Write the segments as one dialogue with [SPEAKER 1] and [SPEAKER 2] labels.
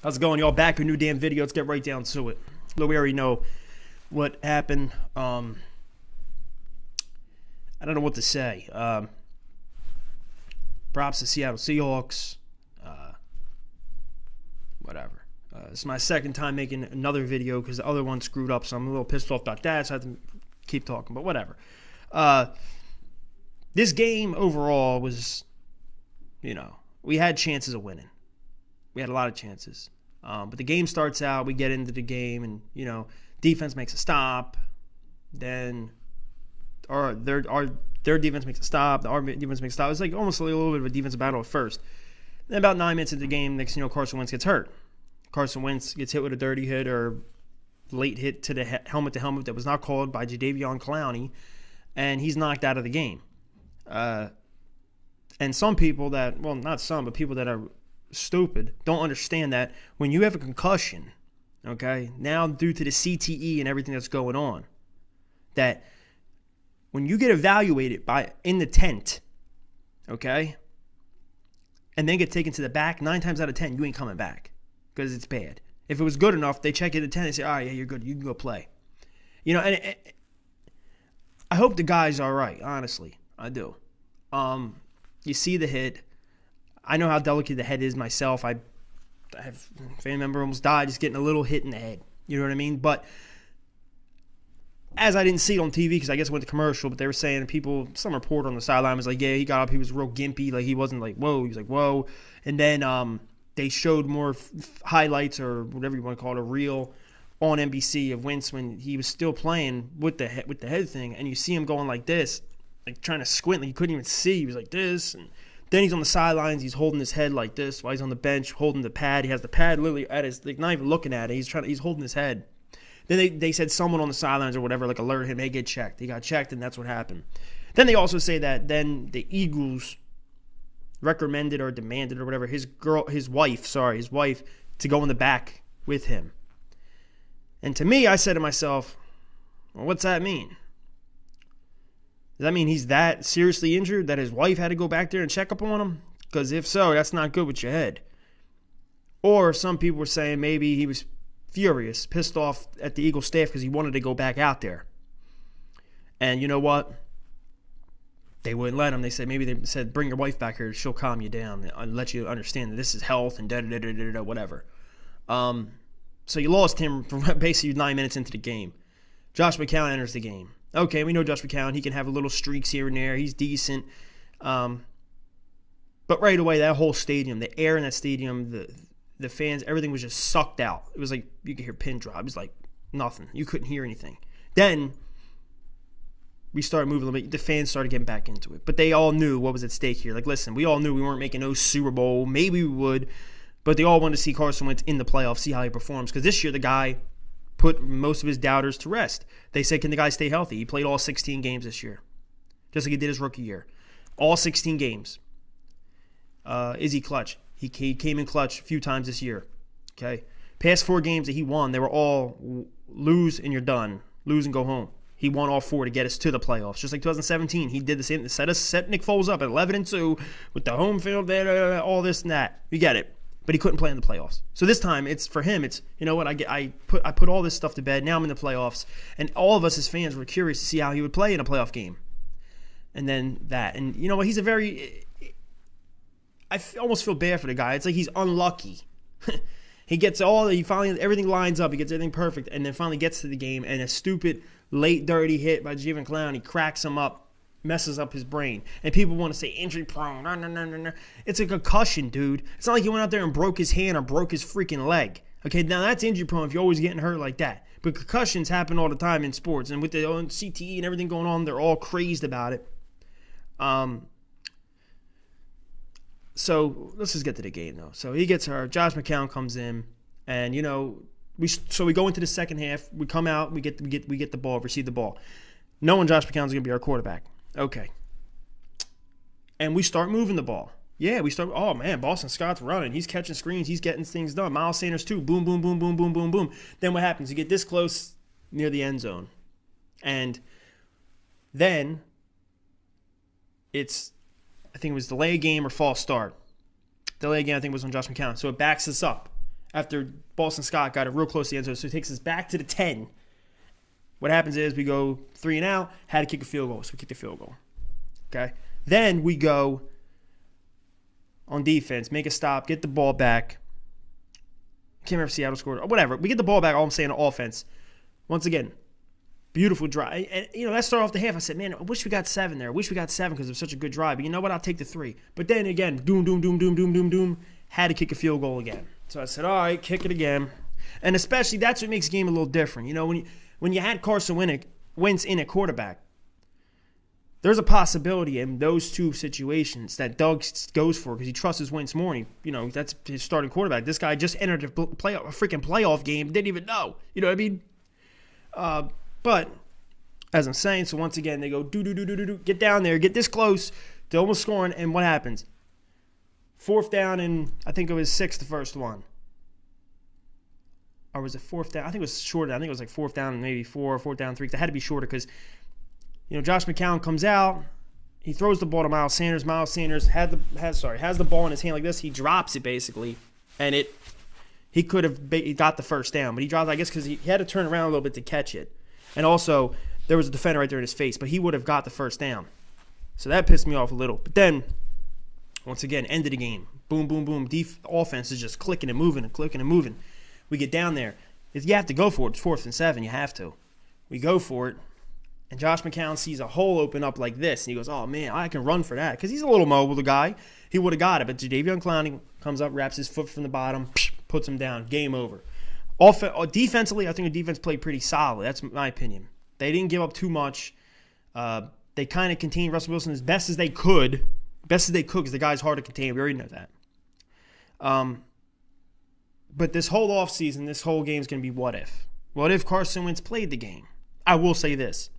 [SPEAKER 1] How's it going, y'all? Back with a new damn video. Let's get right down to it. Look, we already know what happened. I don't know what to say. Props to Seattle Seahawks. Whatever. This is my second time making another video because the other one screwed up, so I'm a little pissed off about that, so I have to keep talking, but whatever. This game overall was, we had chances of winning. We had a lot of chances. But the game starts out, we get into the game, and, defense makes a stop. Then their defense makes a stop. Our defense makes a stop. It was like almost a little bit of a defensive battle at first. Then about 9 minutes into the game, next thing you know, Carson Wentz gets hurt. Carson Wentz gets hit with a dirty hit or late hit to the helmet that was not called by Jadeveon Clowney, and he's knocked out of the game. And some people that, well, not some, but people that are stupid don't understand that when you have a concussion, okay, now due to the CTE and everything that's going on, that when you get evaluated in the tent, okay, and then get taken to the back, 9 times out of 10, you ain't coming back because it's bad. If it was good enough, they check you at the tent and say, all right, yeah, you're good. You can go play. And I hope the guy's all right, honestly. I do. You see the hit. I know how delicate the head is myself. I have a family member almost died just getting a little hit in the head. You know what I mean? But as I didn't see it on TV because I guess it went to commercial, but they were saying some reporter on the sideline was like, yeah, he got up. He was real gimpy. Like, he wasn't like, whoa. He was like, whoa. And then they showed more highlights or whatever you want to call it, a reel on NBC of Wentz when he was still playing with the head thing. And you see him going like this, like trying to squint. Like, he couldn't even see. He was like this. And then he's on the sidelines. He's holding his head like this while he's on the bench, holding the pad. He has the pad literally at his, like, not even looking at it. He's holding his head. Then they said someone on the sidelines or whatever, like, alerted him, hey, get checked. He got checked, and that's what happened. Then they also say that then the Eagles recommended or demanded or whatever his wife to go in the back with him. And to me, I said to myself, well, what's that mean? Does that mean he's that seriously injured that his wife had to go back there and check up on him? Because if so, that's not good with your head. Or some people were saying maybe he was furious, pissed off at the Eagles staff because he wanted to go back out there. And you know what? They wouldn't let him. They said, bring your wife back here. She'll calm you down and let you understand that this is health and da-da-da-da-da, whatever. So you lost him for basically 9 minutes into the game. Josh McCown enters the game. Okay, we know Josh McCown. He can have a little streaks here and there. He's decent. But right away, that whole stadium, the air in that stadium, the fans, everything was just sucked out. It was like you could hear pin drop. It was like nothing. You couldn't hear anything. Then we started moving a little bit. The fans started getting back into it. But they all knew what was at stake here. Like, listen, we all knew we weren't making no Super Bowl. Maybe we would. But they all wanted to see Carson Wentz in the playoffs, see how he performs. Because this year, the guy put most of his doubters to rest. They said, can the guy stay healthy? He played all 16 games this year, just like he did his rookie year. All 16 games. Is he clutch? He came in clutch a few times this year. Okay, past 4 games that he won, they were all lose and you're done. Lose and go home. He won all 4 to get us to the playoffs. Just like 2017, he did the same. Set Nick Foles up at 11-2 with the home field, all this and that. You get it. But he couldn't play in the playoffs. So this time, it's for him. It's, you know what? I put all this stuff to bed. Now I'm in the playoffs, and all of us as fans were curious to see how he would play in a playoff game. And then that, and you know what? He's a very. I almost feel bad for the guy. It's like he's unlucky. Everything lines up. He gets everything perfect, and then finally gets to the game, and a stupid late dirty hit by Jadeveon Clowney cracks him up. Messes up his brain. And people want to say injury prone. No. It's a concussion, dude. It's not like he went out there and broke his hand or broke his freaking leg. Okay, now that's injury prone if you're always getting hurt like that. But concussions happen all the time in sports. And with the CTE and everything going on, they're all crazed about it. So let's just get to the game, though. So he gets hurt. Josh McCown comes in. And, we go into the second half. We come out. We get the ball, receive the ball. Knowing Josh McCown's going to be our quarterback. Okay. And we start moving the ball. Yeah, oh, man, Boston Scott's running. He's catching screens. He's getting things done. Miles Sanders, too. Boom, boom, boom, boom, boom, boom, boom. Then what happens? You get this close near the end zone. And then I think it was delay a game or false start. Delay a game, I think, was on Josh McCown. So it backs us up. after Boston Scott got it real close to the end zone. So it takes us back to the 10. What happens is we go 3 and out, had to kick a field goal, so we kick the field goal. Okay? Then we go on defense, make a stop, get the ball back. Can't remember if Seattle scored or whatever. We get the ball back, all I'm saying, on offense. Once again, beautiful drive. And, let's start off the half. I said, man, I wish we got 7 there. I wish we got 7 because it was such a good drive. But you know what? I'll take the 3. But then again, doom, had to kick a field goal again. So I said, all right, kick it again. And especially that's what makes the game a little different. When you had Carson Wentz in at quarterback, there's a possibility in those two situations that Doug goes for because he trusts his Wentz more. That's his starting quarterback. This guy just entered a freaking playoff game, didn't even know. You know what I mean? But as I'm saying, so once again they go do, get down there, get this close to almost scoring, and what happens? 4th down, and I think it was 6, the first one. Or was it 4th down? I think it was shorter. I think it was like 4th down and maybe 4th down 3. It had to be shorter because, Josh McCown comes out. He throws the ball to Miles Sanders. Miles Sanders has the ball in his hand like this. He drops it basically, and he could have got the first down, but he dropped it, I guess, because he had to turn around a little bit to catch it. And also, there was a defender right there in his face, but he would have got the first down. So that pissed me off a little. But then, once again, end of the game. Boom, boom, boom. Offense is just clicking and moving and clicking and moving. We get down there. You have to go for it. It's 4th and 7. You have to. We go for it. And Josh McCown sees a hole open up like this. And he goes, oh, man, I can run for that. Because he's a little mobile, the guy. He would have got it. But Jadeveon Clowney comes up, wraps his foot from the bottom, puts him down. Game over. Defensively, I think the defense played pretty solid. That's my opinion. They didn't give up too much. They kind of contained Russell Wilson as best as they could. Best as they could because the guy's hard to contain. We already know that. But this whole offseason, this whole game is going to be what if. What if Carson Wentz played the game? I will say this.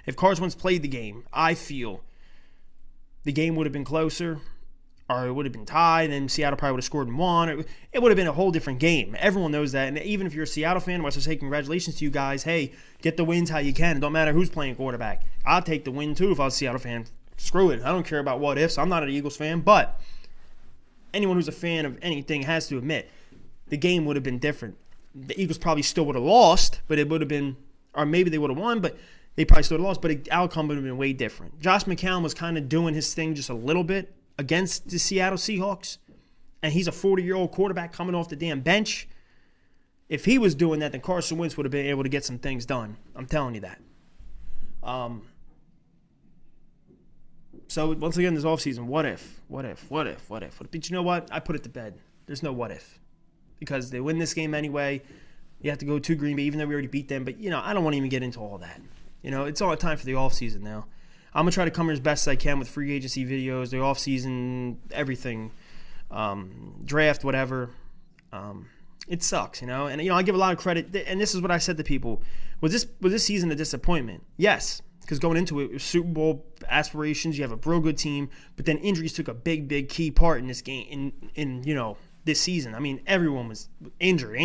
[SPEAKER 1] If Carson Wentz played the game, I feel the game would have been closer, or it would have been tied, and then Seattle probably would have scored and won. It would have been a whole different game. Everyone knows that. And even if you're a Seattle fan, I want to say congratulations to you guys. Hey, get the wins how you can. It don't matter who's playing quarterback. I'll take the win too if I was a Seattle fan. Screw it. I don't care about what ifs. I'm not an Eagles fan, but anyone who's a fan of anything has to admit the game would have been different. The Eagles probably still would have lost, but it would have been, or maybe they would have won, but they probably still would have lost, but the outcome would have been way different. Josh McCown was kind of doing his thing just a little bit against the Seattle Seahawks, and he's a 40-year-old quarterback coming off the damn bench. If he was doing that, then Carson Wentz would have been able to get some things done. I'm telling you that. So, once again, this offseason, what if? But you know what? I put it to bed. There's no what if. Because they win this game anyway. You have to go to Green Bay, even though we already beat them. But, I don't want to even get into all that. It's all time for the offseason now. I'm going to try to come here as best as I can with free agency videos, the offseason, everything, draft, whatever. It sucks, And, I give a lot of credit. And this is what I said to people. Was this season a disappointment? Yes. Because going into it was Super Bowl aspirations. You have a real good team. But then injuries took a big key part in this game, in this season. I mean, everyone was injured.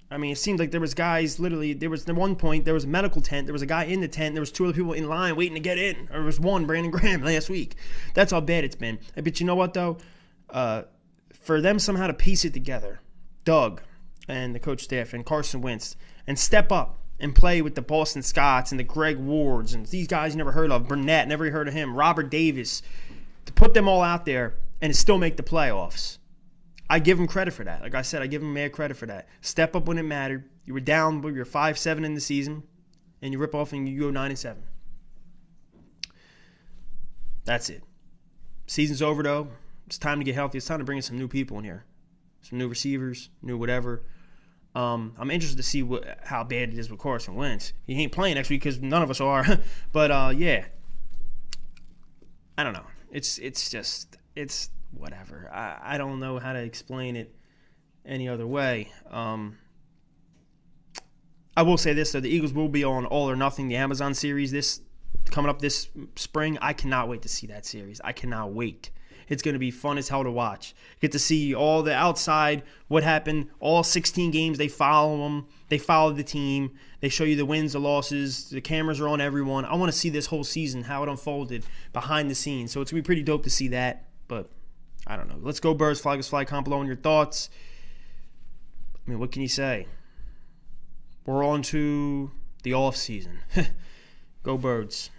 [SPEAKER 1] I mean, it seemed like there was guys literally, at one point, there was a medical tent, there was a guy in the tent, there was 2 other people in line waiting to get in. There was one, Brandon Graham, last week. That's how bad it's been. But you know what, though? For them somehow to piece it together, Doug and the coach staff and Carson Wentz, and step up and play with the Boston Scotts and the Greg Wards and these guys you never heard of, Burnett, never heard of him, Robert Davis, to put them all out there and still make the playoffs. I give them credit for that. Like I said, I give them mad credit for that. Step up when it mattered. You were down, but you're 5-7 in the season, and you rip off and you go 9-7. That's it. Season's over, though. It's time to get healthy. It's time to bring in some new people in here. Some new receivers, new whatever. I'm interested to see how bad it is with Carson Wentz. He ain't playing next week because none of us are. But, yeah. I don't know. It's whatever. I don't know how to explain it any other way. I will say this, though. The Eagles will be on All or Nothing, the Amazon series, coming up this spring. I cannot wait to see that series. I cannot wait. It's going to be fun as hell to watch. Get to see all the outside, what happened, all 16 games. They follow them. They follow the team. They show you the wins, the losses. The cameras are on everyone. I want to see this whole season, how it unfolded behind the scenes. So it's going to be pretty dope to see that. But I don't know. Let's go Birds. Fly goes fly. Comment below on your thoughts. I mean, what can you say? We're on to the off season. Go Birds.